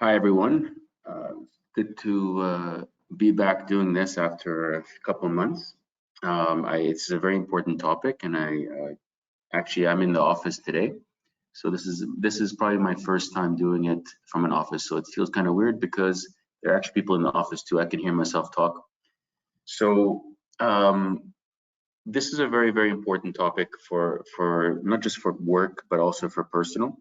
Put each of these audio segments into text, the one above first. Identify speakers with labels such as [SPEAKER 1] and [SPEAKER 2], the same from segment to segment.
[SPEAKER 1] Hi, everyone. Good to be back doing this after a couple of months. It's a very important topic, and I'm in the office today. So this is probably my first time doing it from an office. So it feels kind of weird because there are actually people in the office too. I can hear myself talk. So this is a very, very important topic for not just for work, but also for personal.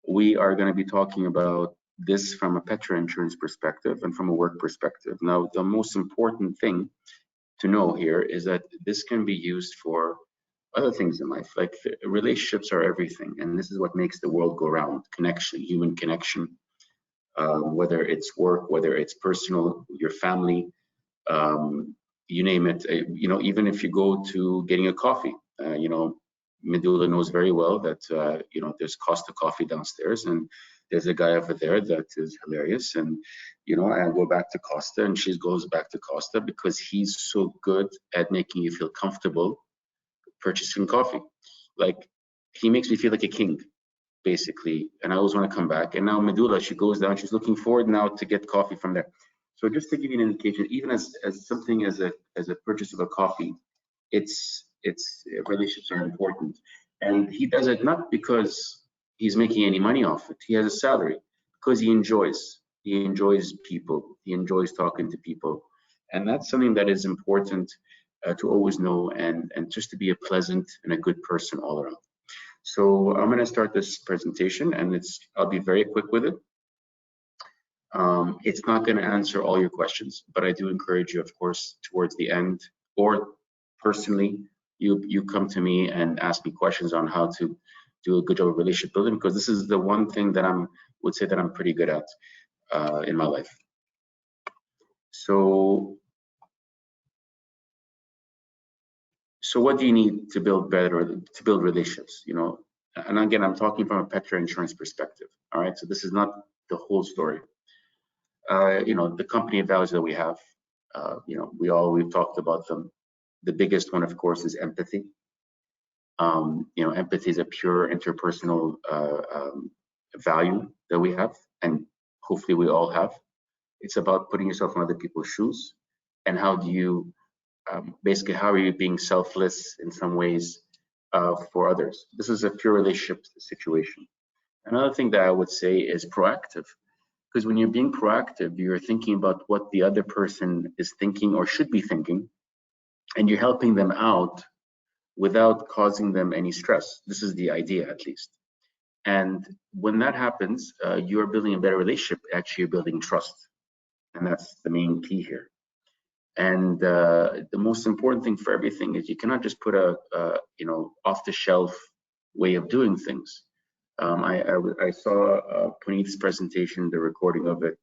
[SPEAKER 1] We are going to be talking about this from a petrol insurance perspective and from a work perspective. Now, the most important thing to know here is that this can be used for other things in life. Like relationships are everything, and this is what makes the world go round. Connection, human connection, whether it's work, whether it's personal, your family, you name it. Even if you go to getting a coffee, Medulla knows very well that there's Costa Coffee downstairs, and there's a guy over there that is hilarious, and I go back to Costa, and she goes back to Costa because he's so good at making you feel comfortable purchasing coffee. Like, he makes me feel like a king, basically, and I always want to come back. And now Medulla, she goes down, she's looking forward now to get coffee from there. So just to give you an indication, even as something as a purchase of a coffee, it's relationships are important, and he does it not because he's making any money off it. He has a salary because he enjoys people, he enjoys talking to people, and that's something that is important to always know, and just to be a pleasant and a good person all around. So I'm going to start this presentation, and I'll be very quick with it. It's not going to answer all your questions, but I do encourage you, of course, towards the end or personally, you come to me and ask me questions on how to do a good job of relationship building, because this is the one thing that would say that I'm pretty good at in my life. So what do you need to build relationships? And again, I'm talking from a petrol insurance perspective. All right, so this is not the whole story. The company values that we have, we've talked about them. The biggest one, of course, is empathy. Empathy is a pure interpersonal value that we have, and hopefully we all have. It's about putting yourself in other people's shoes, and how do you, basically, how are you being selfless in some ways for others? This is a pure relationship situation. Another thing that I would say is proactive. Because when you're being proactive, you're thinking about what the other person is thinking or should be thinking, and you're helping them out without causing them any stress. This is the idea, at least. And when that happens, you're building a better relationship. Actually, you're building trust, and that's the main key here. And the most important thing for everything is you cannot just put a off-the-shelf way of doing things. I saw Puneet's presentation, the recording of it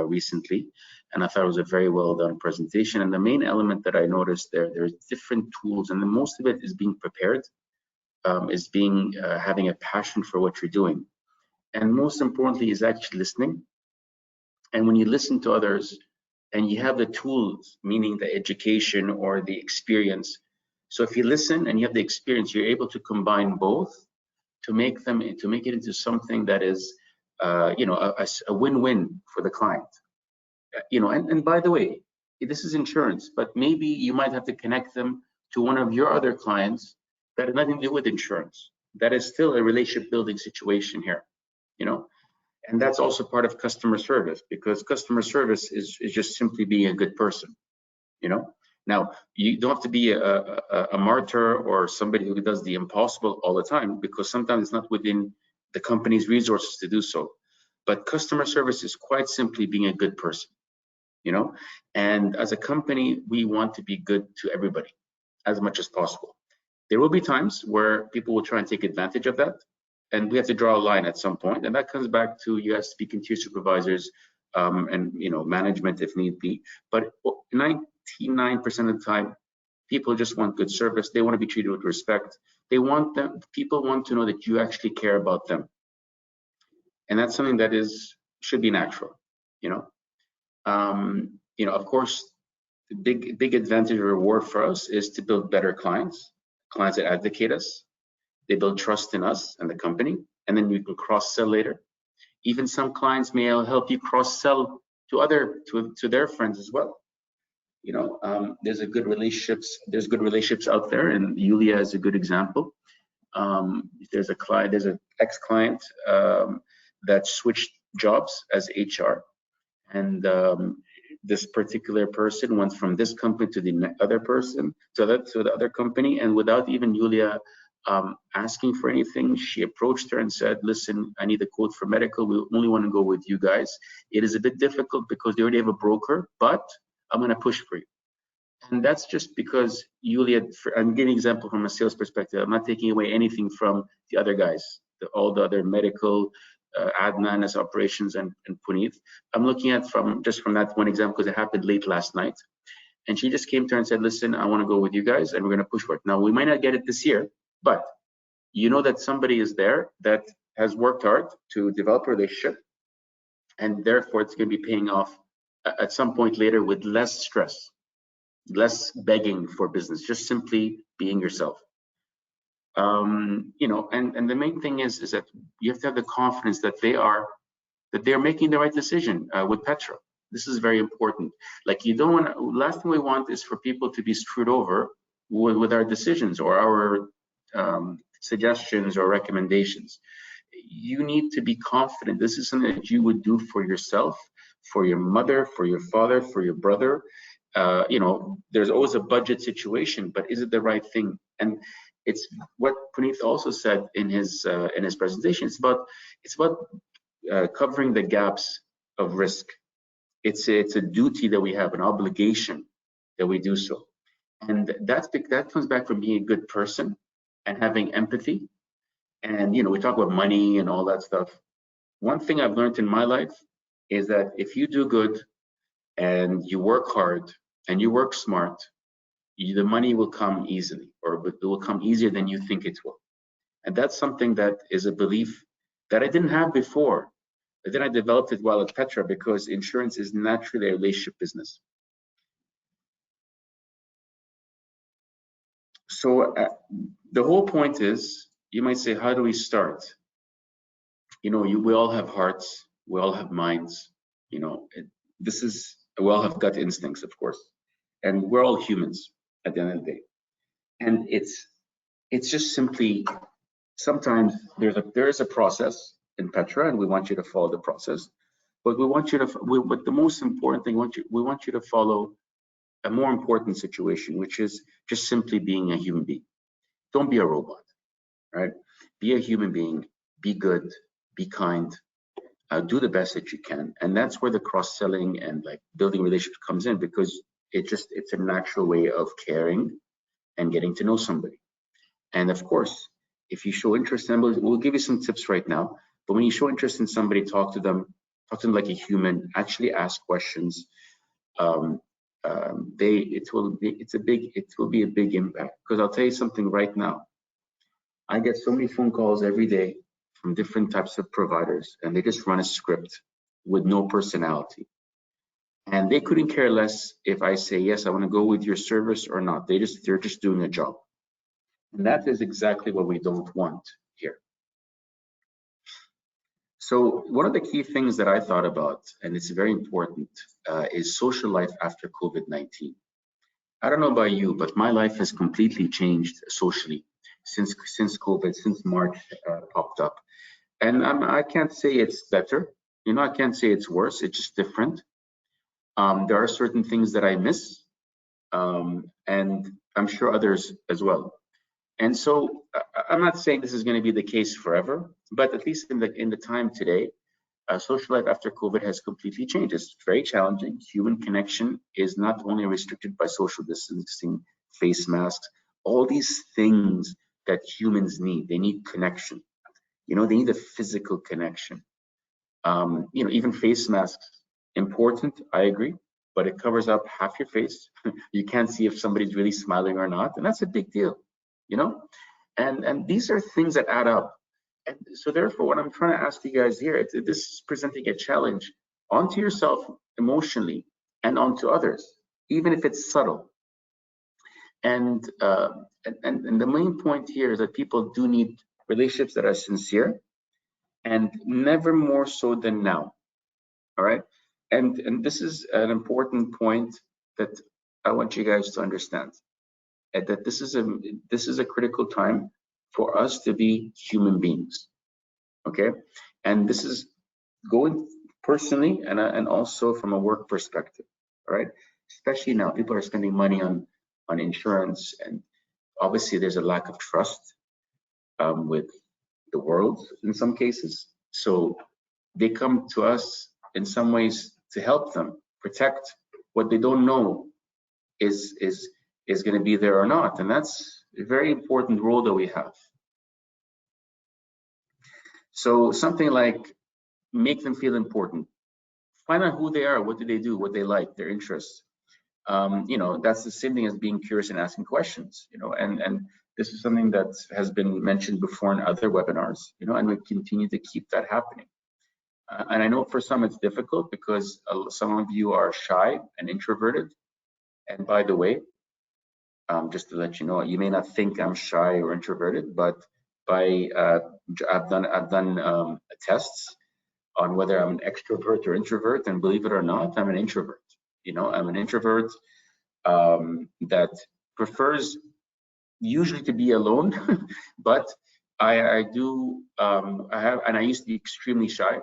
[SPEAKER 1] recently, and I thought it was a very well done presentation. And the main element that I noticed there's different tools, and the most of it is being prepared, is having a passion for what you're doing, and most importantly is actually listening. And when you listen to others, and you have the tools, meaning the education or the experience. So if you listen and you have the experience, you're able to combine both to make it into something that is, a win-win for the client. And by the way, this is insurance, but maybe you might have to connect them to one of your other clients that has nothing to do with insurance. That is still a relationship building situation here, and that's also part of customer service, because customer service is just simply being a good person. Now, you don't have to be a martyr or somebody who does the impossible all the time, because sometimes it's not within the company's resources to do so. But customer service is quite simply being a good person, and as a company, we want to be good to everybody as much as possible. There will be times where people will try and take advantage of that, and we have to draw a line at some point, and that comes back to you have to speak to your supervisors and management if need be. But 99% of the time, people just want good service. They want to be treated with respect. People want to know that you actually care about them, and that's something that should be natural. Of course, the big advantage or reward for us is to build better clients that advocate us. They build trust in us and the company, and then we can cross-sell later. Even some clients may help you cross-sell to their friends as well. There's good relationships out there, and Yulia is a good example. There's an ex-client that switched jobs as HR, and this particular person went from this company to the other person to the other company, and without even Yulia asking for anything, she approached her and said, listen, I need a quote for medical. We only want to go with you guys. It is a bit difficult because they already have a broker, but I'm going to push for you. And that's just because Yulia, I'm giving an example from a sales perspective. I'm not taking away anything from the other guys, all the other medical, Adnan as operations, and Puneeth. I'm looking at from that one example because it happened late last night. And she just came to her and said, listen, I want to go with you guys and we're going to push for it. Now, we might not get it this year, but you know that somebody is there that has worked hard to develop a relationship, and therefore it's going to be paying off at some point later with less stress, less begging for business, just simply being yourself. And the main thing is that you have to have the confidence that they're making the right decision with Petra. This is very important. Like, you don't want to, last thing we want is for people to be screwed over with our decisions or our suggestions or recommendations. You need to be confident. This is something that you would do for yourself, for your mother, for your father, for your brother. There's always a budget situation, but is it the right thing? And it's what Puneeth also said in his presentation. It's about covering the gaps of risk. It's a duty that we have, an obligation that we do so, and that comes back from being a good person and having empathy. And we talk about money and all that stuff. One thing I've learned in my life is that if you do good and you work hard and you work smart, the money will come easily, or it will come easier than you think it will. And that's something that is a belief that I didn't have before. But then I developed it while at Petra, because insurance is naturally a relationship business. So the whole point is, you might say, how do we start? We all have hearts, we all have minds. We all have gut instincts, of course, and we're all humans at the end of the day. And it's just simply, sometimes there is a process in Petra, and we want you to follow the process. But but the most important thing, we want you to follow a more important situation, which is just simply being a human being. Don't be a robot, right? Be a human being, be good, be kind, do the best that you can. And that's where the cross-selling and like building relationships comes in, because it's a natural way of caring and getting to know somebody. And of course, if you show interest in them, we'll give you some tips right now, but when you show interest in somebody, talk to them like a human, actually ask questions. It will be a big impact, because I'll tell you something right now. I get so many phone calls every day from different types of providers, and they just run a script with no personality. And they couldn't care less if I say, yes, I want to go with your service or not. They're just doing a job. And that is exactly what we don't want here. So one of the key things that I thought about, and it's very important, is social life after COVID-19. I don't know about you, but my life has completely changed socially since COVID, since March popped up. And I can't say it's better. I can't say it's worse. It's just different. There are certain things that I miss, and I'm sure others as well. And so I'm not saying this is going to be the case forever, but at least in the time today, social life after COVID has completely changed. It's very challenging. Human connection is not only restricted by social distancing, face masks, all these things that humans need. They need connection. They need a physical connection. Even face masks, important, I agree, but it covers up half your face. You can't see if somebody's really smiling or not, and that's a big deal, and these are things that add up. And so therefore, what I'm trying to ask you guys here, this is presenting a challenge onto yourself emotionally and onto others, even if it's subtle. And the main point here is that people do need relationships that are sincere, and never more so than now. All right, and this is an important point that I want you guys to understand, that this is a critical time for us to be human beings. Okay, and this is going personally and also from a work perspective. All right, especially now people are spending money on insurance, and obviously there's a lack of trust with the world in some cases. So they come to us in some ways to help them protect what they don't know is going to be there or not, and that's a very important role that we have. So something like make them feel important. Find out who they are, what do they do, what they like, their interests. You know, that's the same thing as being curious and asking questions. You know, and this is something that has been mentioned before in other webinars. You know, and we continue to keep that happening. And I know for some it's difficult because some of you are shy and introverted. And by the way, just to let you know, you may not think I'm shy or introverted, but by I've done tests on whether I'm an extrovert or introvert, and believe it or not, I'm an introvert. You know, I'm an introvert that prefers usually to be alone, but I do I have, and I used to be extremely shy,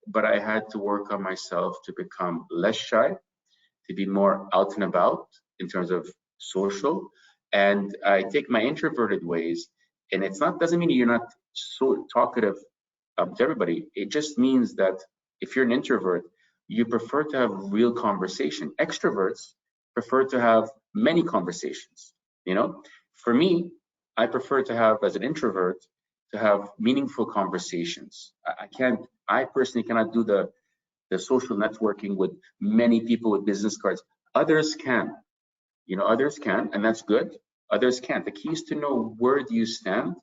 [SPEAKER 1] but I had to work on myself to become less shy, to be more out and about in terms of social. And I take my introverted ways, and it's not doesn't mean you're not so talkative to everybody. It just means that if you're an introvert, you prefer to have real conversation. Extroverts prefer to have many conversations. You know, for me, I prefer to have, as an introvert, to have meaningful conversations. I can't. I personally cannot do the social networking with many people with business cards. Others can, you know, others can, and that's good. Others can't. The key is to know where do you stand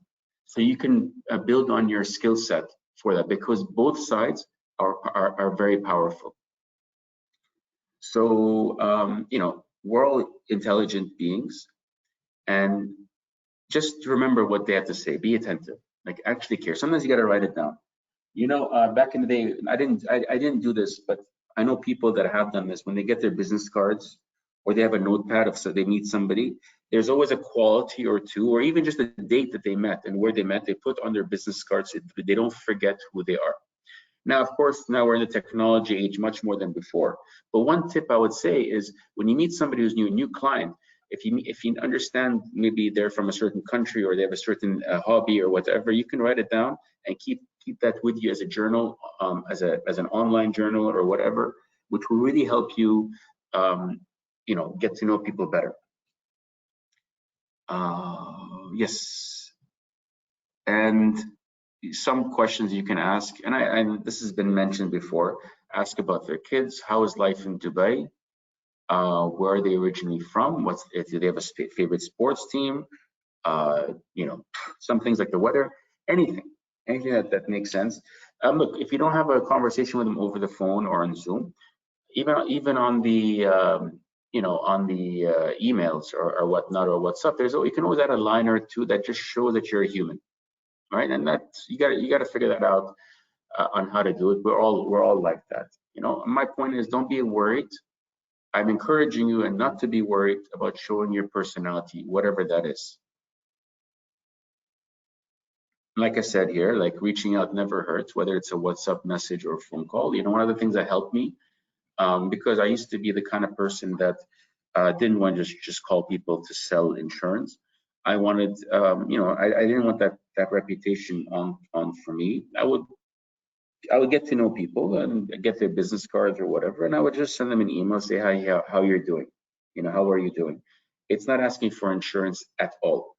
[SPEAKER 1] so you can build on your skill set for that, because both sides are very powerful. So, you know, we're all intelligent beings, and just remember what they have to say. Be attentive, like actually care. Sometimes you got to write it down. You know, back in the day, I didn't do this, but I know people that have done this. When they get their business cards or they have a notepad of so they meet somebody, there's always a quality or two, or even just a date that they met and where they met. They put on their business cards so they don't forget who they are. Now, of course, now we're in the technology age much more than before. But one tip I would say is when you meet somebody who's new, a new client, if you understand maybe they're from a certain country or they have a certain hobby or whatever, you can write it down and keep that with you as a journal, as an online journal or whatever, which will really help you, you know, get to know people better. Yes, and some questions you can ask, and this has been mentioned before. Ask about their kids. How is life in Dubai? Where are they originally from? Do they have a favorite sports team? You know, some things like the weather, anything that makes sense. Look, if you don't have a conversation with them over the phone or on Zoom, even on the you know, on the emails or whatnot or WhatsApp, you can always add a line or two that just shows that you're a human, right? And that you got to figure that out on how to do it. We're all like that, you know. My point is, don't be worried. I'm encouraging you and not to be worried about showing your personality, whatever that is. Like I said here, like reaching out never hurts, whether it's a WhatsApp message or a phone call. You know, one of the things that helped me, because I used to be the kind of person that didn't want to just call people to sell insurance. I wanted, you know, I didn't want that reputation on for me. I would get to know people and get their business cards or whatever, and I would just send them an email, say, hi, how you're doing, you know, how are you doing? It's not asking for insurance at all.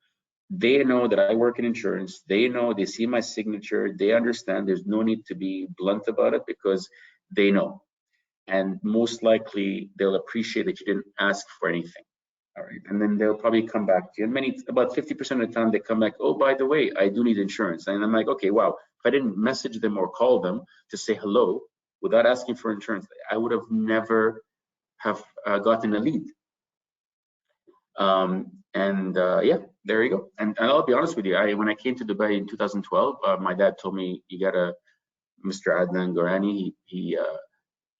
[SPEAKER 1] They know that I work in insurance. They know, they see my signature. They understand there's no need to be blunt about it because they know. And most likely they'll appreciate that you didn't ask for anything. All right. And then they'll probably come back to you. And about 50% of the time they come back, oh, by the way, I do need insurance. And I'm like, okay, wow. If I didn't message them or call them to say hello without asking for insurance, I would have never have gotten a lead. Yeah, there you go. And I'll be honest with you. When I came to Dubai in 2012, my dad told me you gotta Mr. Adnan Gorani, he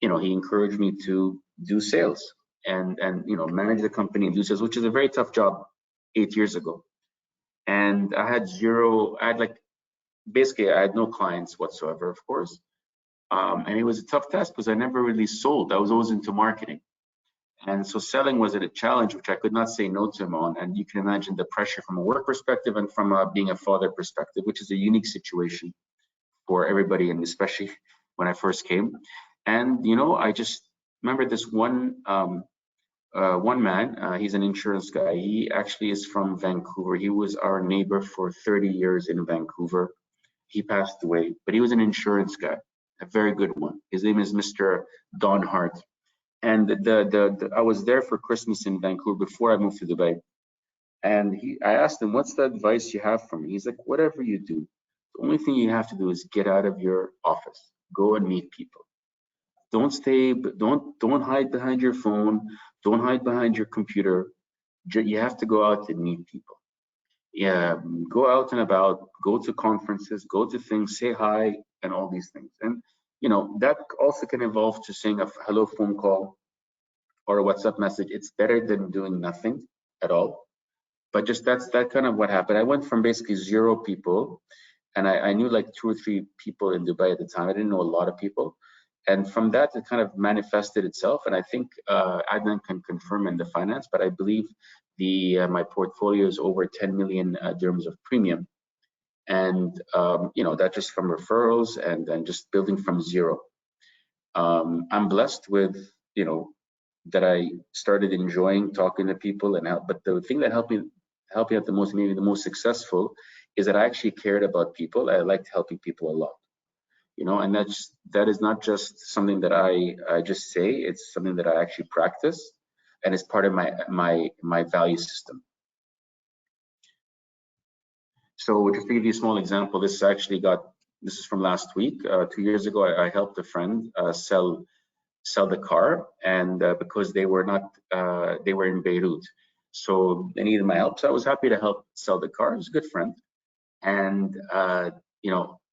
[SPEAKER 1] he encouraged me to do sales and manage the company and do sales, which is a very tough job 8 years ago. And I had zero. I had basically I had no clients whatsoever, of course. And it was a tough task because I never really sold. I was always into marketing. And so selling was a challenge, which I could not say no to him on. And you can imagine the pressure from a work perspective and from being a father perspective, which is a unique situation for everybody, and especially when I first came. And I just remember this one man. He's an insurance guy. He actually is from Vancouver. He was our neighbor for 30 years in Vancouver. He passed away, but he was an insurance guy, a very good one. His name is Mr. Don Hart. And I was there for Christmas in Vancouver before I moved to Dubai. And I asked him, "What's the advice you have for me?" He's like, "Whatever you do, the only thing you have to do is get out of your office, go and meet people. Don't hide behind your phone, don't hide behind your computer. You have to go out and meet people. Yeah, go out and about, go to conferences, go to things, say hi, and all these things." And that also can evolve to saying a hello phone call or a WhatsApp message. It's better than doing nothing at all. But just that kind of what happened. I went from basically zero people, and I knew like 2 or 3 people in Dubai at the time. I didn't know a lot of people. And from that, it kind of manifested itself. And I think Adnan can confirm in the finance, but I believe my portfolio is over 10 million dirhams of premium. And that just from referrals and then just building from zero. I'm blessed with that I started enjoying talking to people and help. But the thing that helped me out the most, maybe the most successful, is that I actually cared about people. I liked helping people a lot, and that is not just something that I just say. It's something that I actually practice, and it's part of my value system. So just to give you a small example, this is from last week. 2 years ago, I helped a friend sell the car, and because they were in Beirut, so they needed my help. So I was happy to help sell the car. It was a good friend, and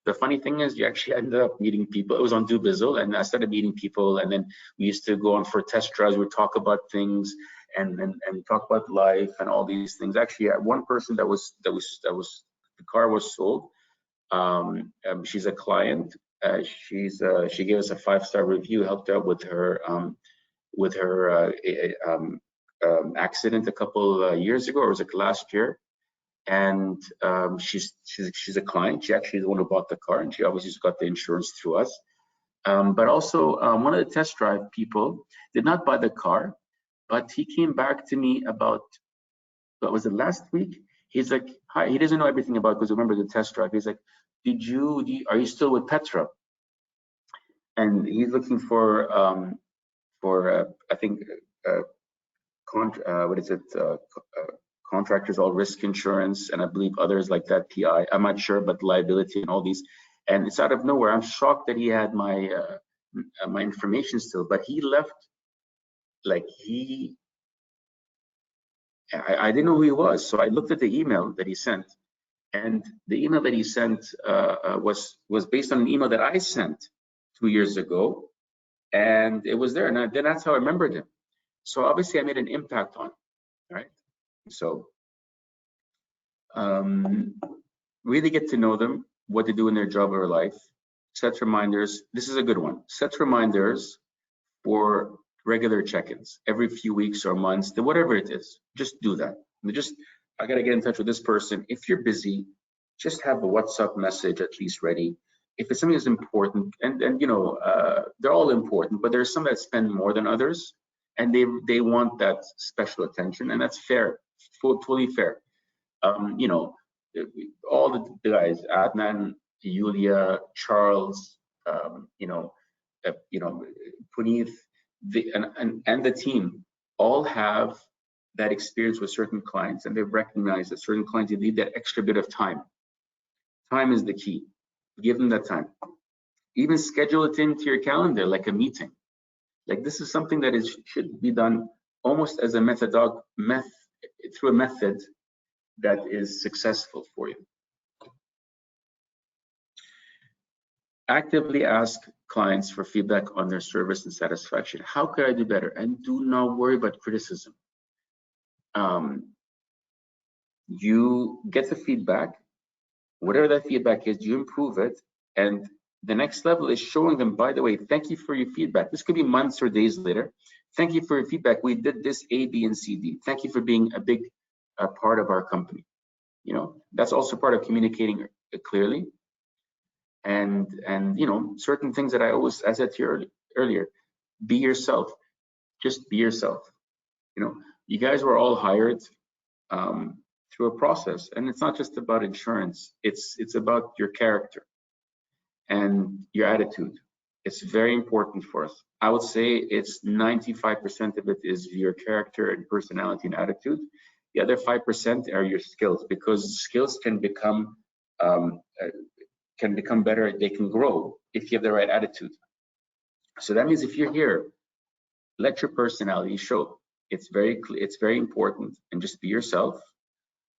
[SPEAKER 1] the funny thing is, you actually ended up meeting people. It was on Dubizzle, and I started meeting people, and then we used to go on for test drives. We would talk about things and talk about life and all these things. Actually, one person that was the car was sold. She's a client. She gave us a 5-star review. Helped out with her accident a couple years ago, or was it last year? And she's a client. She actually is the one who bought the car, and she obviously got the insurance through us. But also, one of the test drive people did not buy the car, but he came back to me about, what was it, last week? He's like, "Hi." He doesn't know everything about it because remember the test drive. He's like, "Are you still with Petra?" And he's looking for I think what is it? Contractors all risk insurance, and I believe others like that, PI. I'm not sure, but liability and all these. And it's out of nowhere. I'm shocked that he had my information still, but he left. I didn't know who he was, so I looked at the email that he sent, and the email that he sent was based on an email that I sent 2 years ago, and it was there, and then that's how I remembered him. So obviously I made an impact on him, right? So really get to know them, what they do in their job or life. Set reminders. This is a good one. Set reminders for regular check-ins every few weeks or months, whatever it is. Just do that. I gotta get in touch with this person. If you're busy, just have a WhatsApp message at least ready. If it's something that's important, and they're all important, but there's some that spend more than others, and they want that special attention, and that's fair, totally fair. All the guys, Adnan, Yulia, Charles, Puneeth, and the team all have that experience with certain clients, and they've recognized that certain clients need that extra bit of time. Time is the key. Give them that time. Even schedule it into your calendar like a meeting. Like this is something that should be done almost as a through a method that is successful for you. Actively ask clients for feedback on their service and satisfaction. How could I do better? And do not worry about criticism. You get the feedback, whatever that feedback is, you improve it, and the next level is showing them, by the way, thank you for your feedback. This could be months or days later. Thank you for your feedback. We did this A, B, and C, D. Thank you for being a big part of our company. You know, that's also part of communicating clearly. And you know, certain things that I said to you earlier, be yourself. Just be yourself. You know, you guys were all hired through a process, and it's not just about insurance. It's about your character and your attitude. It's very important for us. I would say it's 95% of it is your character and personality and attitude. The other 5% are your skills, because skills can become better. They can grow if you have the right attitude. So that means if you're here, let your personality show. It's very important, and just be yourself.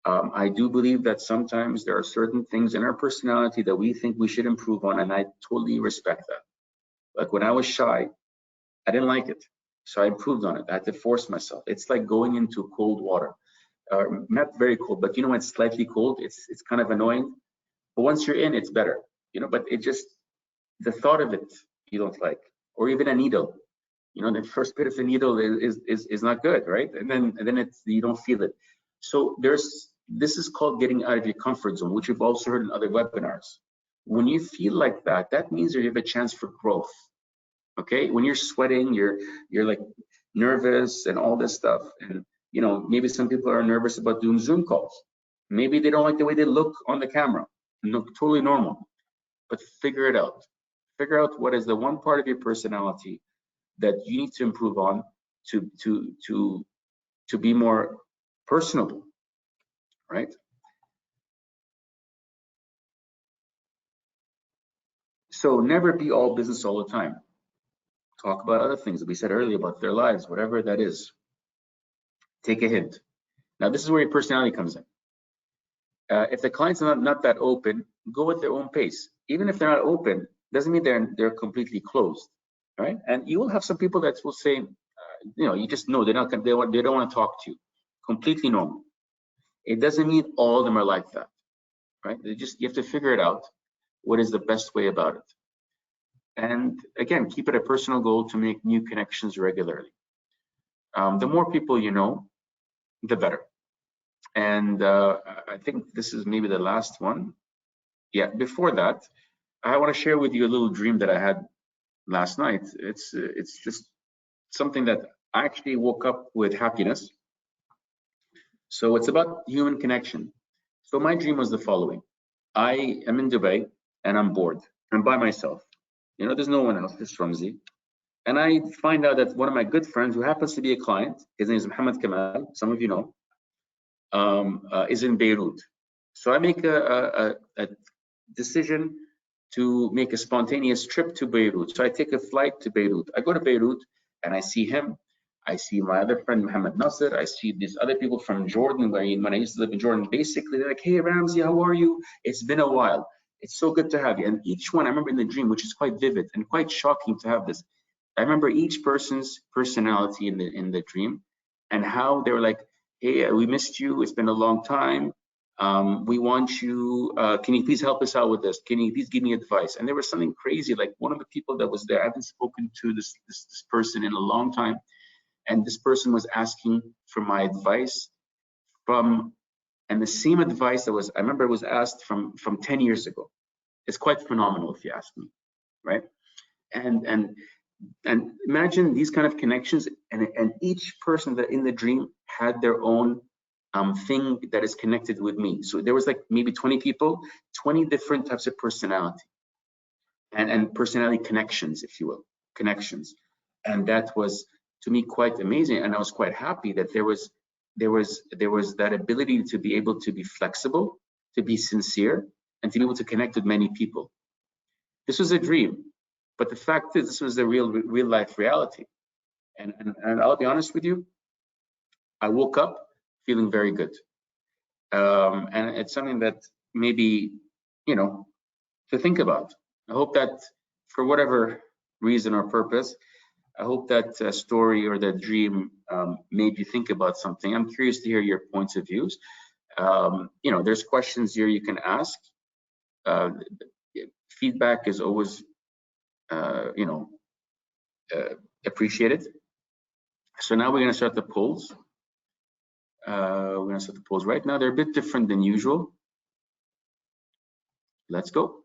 [SPEAKER 1] I do believe that sometimes there are certain things in our personality that we think we should improve on, and I totally respect that. Like when I was shy, I didn't like it, so I improved on it. I had to force myself. It's like going into cold water, not very cold, but you know when it's slightly cold, it's kind of annoying. But once you're in, it's better, you know. But it just, the thought of it you don't like, or even a needle. You know, the first bit of the needle is not good, right? And then it's, you don't feel it. So this is called getting out of your comfort zone, which you've also heard in other webinars. When you feel like that, that means you have a chance for growth. Okay, when you're sweating, you're like nervous and all this stuff, and you know, maybe some people are nervous about doing Zoom calls. Maybe they don't like the way they look on the camera. No, totally normal. But figure it out. Figure out what is the one part of your personality that you need to improve on to be more personable, right? So never be all business all the time. Talk about other things that we said earlier about their lives, whatever that is. Take a hint. Now, this is where your personality comes in. If the client's not that open, go at their own pace. Even if they're not open, doesn't mean they're completely closed, right? And you will have some people that will say, you know, you just know they don't want to talk to you. Completely normal. It doesn't mean all of them are like that, right? You have to figure it out. What is the best way about it? And again, keep it a personal goal to make new connections regularly. The more people you know, the better. And I think this is maybe the last one. Yeah, before that, I want to share with you a little dream that I had last night. It's just something that I actually woke up with happiness. So it's about human connection. So my dream was the following. I am in Dubai and I'm bored. I'm by myself. You know, there's no one else, just Ramzi. And I find out that one of my good friends, who happens to be a client, his name is Mohammed Kamal, some of you know, is in Beirut. So I make a decision to make a spontaneous trip to Beirut. So I take a flight to Beirut. I go to Beirut and I see him. I see my other friend, Mohammed Nasser. I see these other people from Jordan, when I used to live in Jordan. Basically, they're like, hey, Ramzi, how are you? It's been a while. It's so good to have you. And each one, I remember in the dream, which is quite vivid and quite shocking to have this. I remember each person's personality in the dream and how they were like, hey, we missed you. It's been a long time. We want you. Can you please help us out with this? Can you please give me advice? And there was something crazy. Like one of the people that was there, I haven't spoken to this person in a long time. And this person was asking for my advice and the same advice that was, I remember it was asked from 10 years ago. It's quite phenomenal if you ask me, right? And imagine these kind of connections, and each person that in the dream had their own thing that is connected with me. So there was like maybe 20 people, 20 different types of personality and personality connections, if you will, connections. And that was to me quite amazing. And I was quite happy that there was that ability to be able to be flexible, to be sincere, and to be able to connect with many people. This was a dream, but the fact is this was the real life reality. And I'll be honest with you, I woke up feeling very good. And it's something that maybe, you know, to think about. I hope that for whatever reason or purpose, I hope that story or that dream made you think about something. I'm curious to hear your points of views. There's questions here you can ask. Uh, Feedback is always, uh, you know, appreciated. So now we're going to start the polls. We're going to start the polls right now. They're a bit different than usual. Let's go.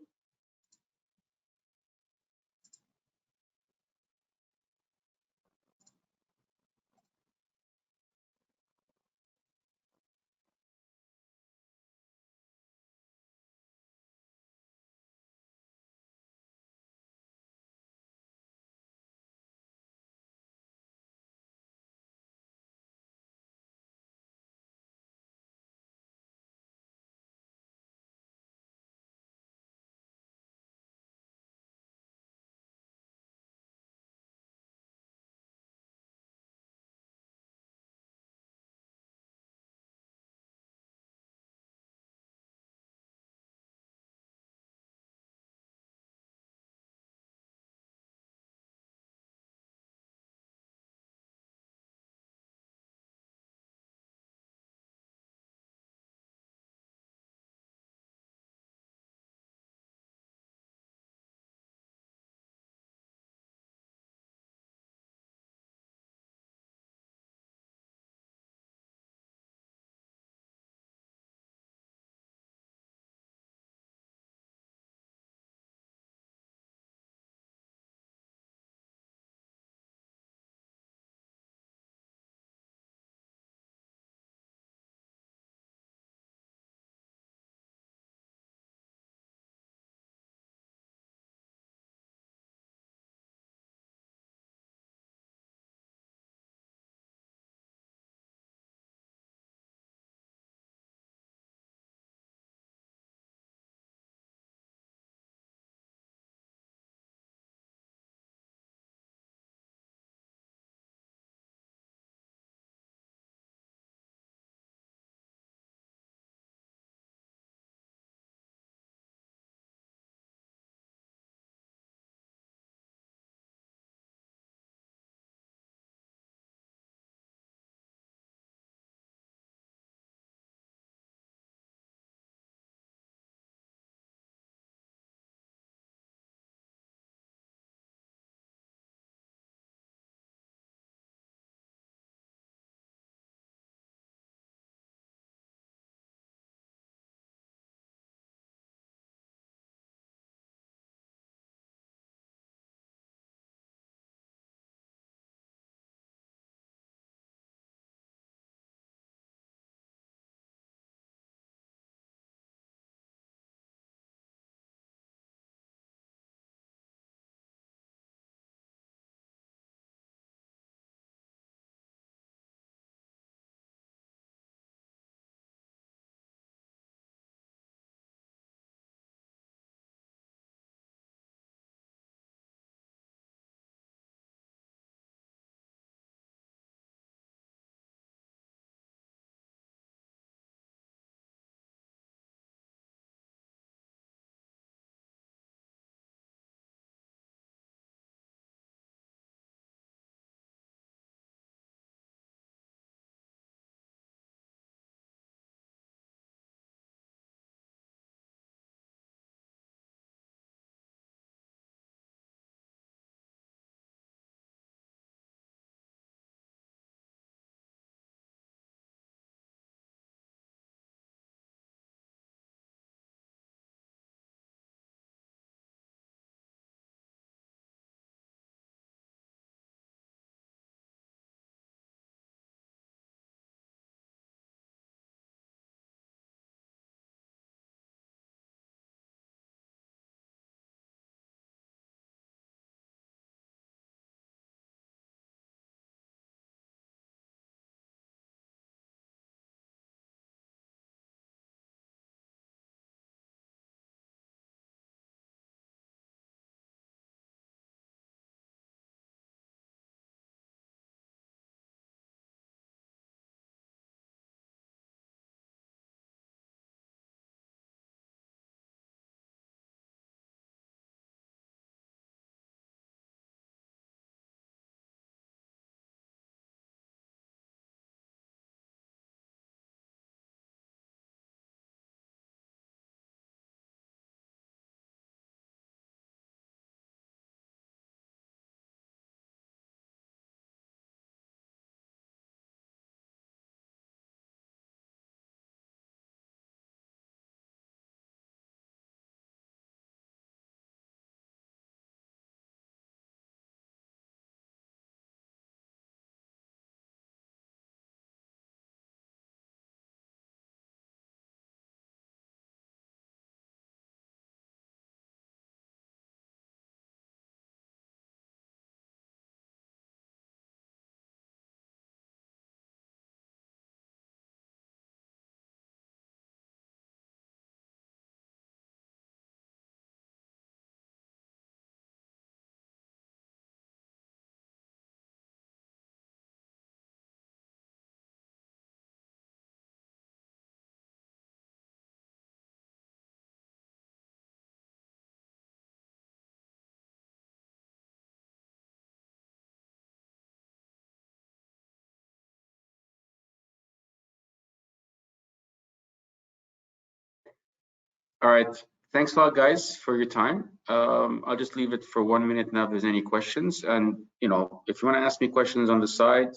[SPEAKER 1] All right. Thanks a lot, guys, for your time. I'll just leave it for 1 minute now if there's any questions. And, you know, if you want to ask me questions on the side,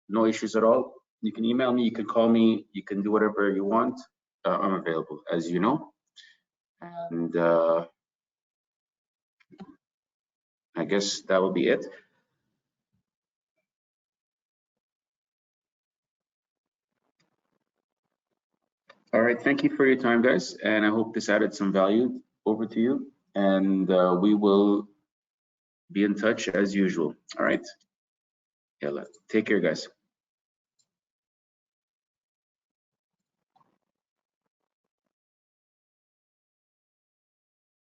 [SPEAKER 1] no issues at all. You can email me, you can call me, you can do whatever you want. I'm available, as you know. And I guess that will be it. All right. Thank you for your time, guys. And I hope this added some value over to you. And we will be in touch as usual. All right. Yeah, take care, guys.